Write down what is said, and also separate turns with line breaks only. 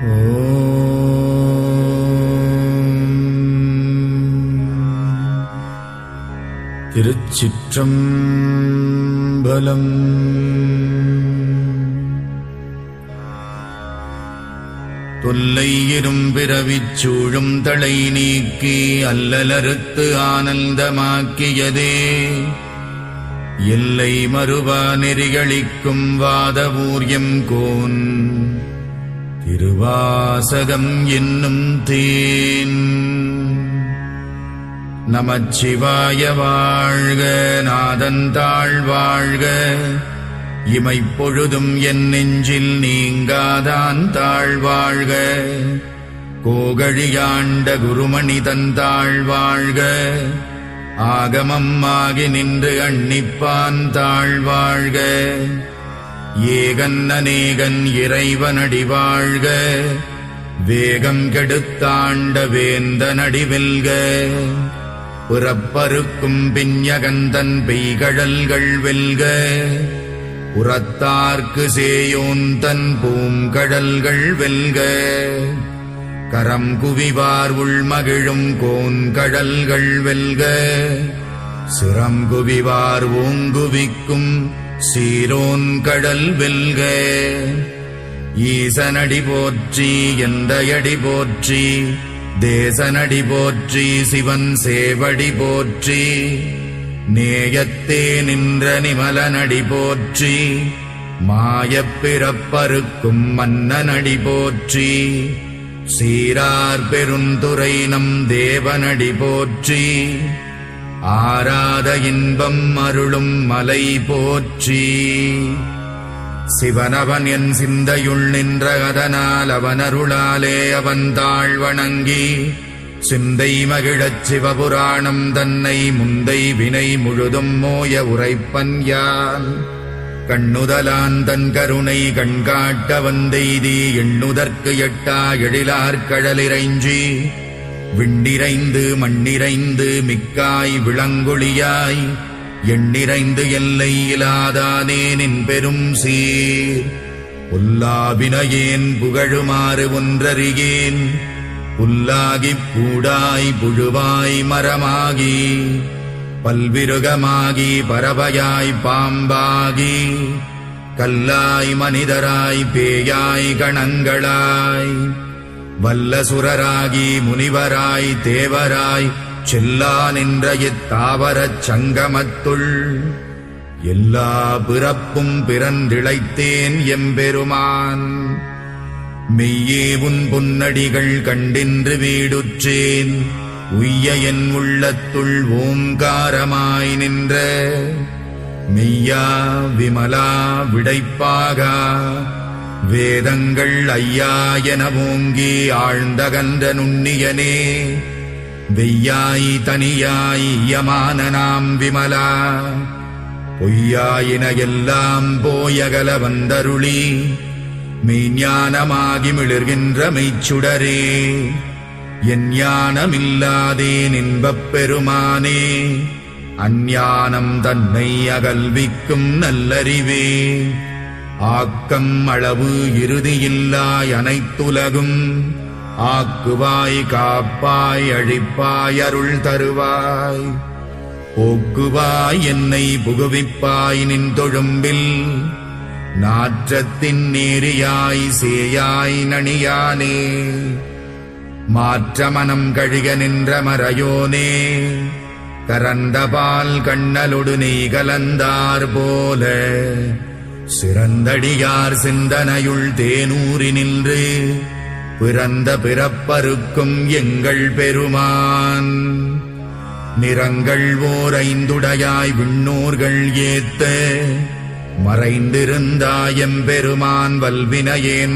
திருச்சிற்றம்பலம். தொல்லை இரும்பிறவிச் சூழும் தளை நீக்கி அல்லலறுத்து ஆனந்தமாக்கியதே எல்லை மறுவா நெறிகளிக்கும் வாதவூர்யம் கோன் திருவாசகம் என்னும் தேன். நமச்சிவாய வாழ்க, நாதந்தாள் வாழ்க, இமைப்பொழுதும் என் நெஞ்சில் நீங்காதான் தாழ்வாழ்க. கோகழியாண்ட குருமணி தந்தாள் வாழ்க, ஆகமம் ஆகி நின்று அன்னிப்பான் தாழ்வாழ்க. ஏகன் அநேகன் இறைவனடி வாழ்க, வேகம் கெடுத்தாண்ட வேந்தனடி வெல்க. புறப்பருக்கும் பிஞகந்தன் பெய்கழல்கள் வெல்க, புறத்தார்க்கு சேயோன் தன் பூங்கடல்கள் வெல்க. கரம் குவிவார் உள்மகிழும் கோன்கடல்கள் வெல்க, சிரம் குவிவார் ஓங்குவிக்கும் சீரோன் கடல் வெல்க. ஈசனடி போற்றி, எந்தையடி போற்றி, தேசனடி போற்றி, சிவன் சேவடி போற்றி. நேயத்தே நின்ற நிமலனடி போற்றி, மாயப் பிறப்பறுக்கும் மன்னனடி போற்றி. சீரார் பெருந்துரை நம் தேவனடி போற்றி, ஆராத இன்பம் அருளும் மலை போற்றி. சிவனவன் என் சிந்தையுள் நின்ற அதனால் அவனருளாலே அவன் தாழ் வணங்கி சிந்தை மகிழச் சிவபுராணம் தன்னை முந்தை வினை முழுதும் மோய உரைப்பன் யான். கண்ணுதலான் தன் கருணை கண்காட்ட வந்தெய்தி எண்ணுதற்கு எட்டா எழிலார் கடலிறைஞ்சி விண்ணிறைந்து மண்ணிறைந்து மிக்காய் விளங்கொழியாய் எண்ணிறைந்து எல்லை இலாதானே நின் பெரும் சீர். புல்லாவினையேன் புகழுமாறு ஒன்றறியேன், புல்லாகிப் பூடாய் புழுவாய் மரமாகி பல்விருகமாகி பறவையாய் பாம்பாகி கல்லாய் மனிதராய் பேயாய் கணங்களாய் வல்லசுரராகி முனிவராய் தேவராய் செல்லா நின்ற இத்தாவரச் சங்கமத்துள் எல்லா பிறப்பும் பிறந்திழைத்தேன் எம்பெருமான். மெய்யே உன் பொன்னடிகள் கண்டின்று வீடுற்றேன், உய்ய என் உள்ளத்துள் ஓங்காரமாய் நின்ற மெய்யா விமலா விடைப்பாகா. வேதங்கள் ஐயா என ஓங்கி ஆழ்ந்தகன்ற நுண்ணியனே, வெய்யாய் தனியாய் யமான நாம் விமலா. பொய்யாயின எல்லாம் போயகல வந்தருளி மெய்ஞானமாகி மிளிர்கின்ற மெய்ச்சுடரே. என் ஞானமில்லாதேன் இன்பப் பெருமானே, அஞ்ஞானம் தன்னை அகல்விக்கும் நல்லறிவே. ஆக்கம் அளவு இறுதியில்லாய் அனைத்துலகும் ஆக்குவாய் காப்பாய் அழிப்பாய் அருள் தருவாய். போக்குவாய் என்னை புகுவிப்பாய் நின் தொழும்பில், நாற்றத்தின் நேரியாய் சேயாய் நணியானே. மாற்றமனம் கழிக நின்ற மறையோனே, கரந்தபால் கண்ணலொடு நெய் கலந்தார் போல சிறந்தடியார் சிந்தனையுள் தேனூறி நின்று பிறந்த பிறப்பருக்கும் எங்கள் பெருமான். நிறங்கள் ஓர் ஐந்துடையாய் விண்ணோர்கள் ஏத்த மறைந்திருந்தாயம் பெருமான் வல்வினையேன்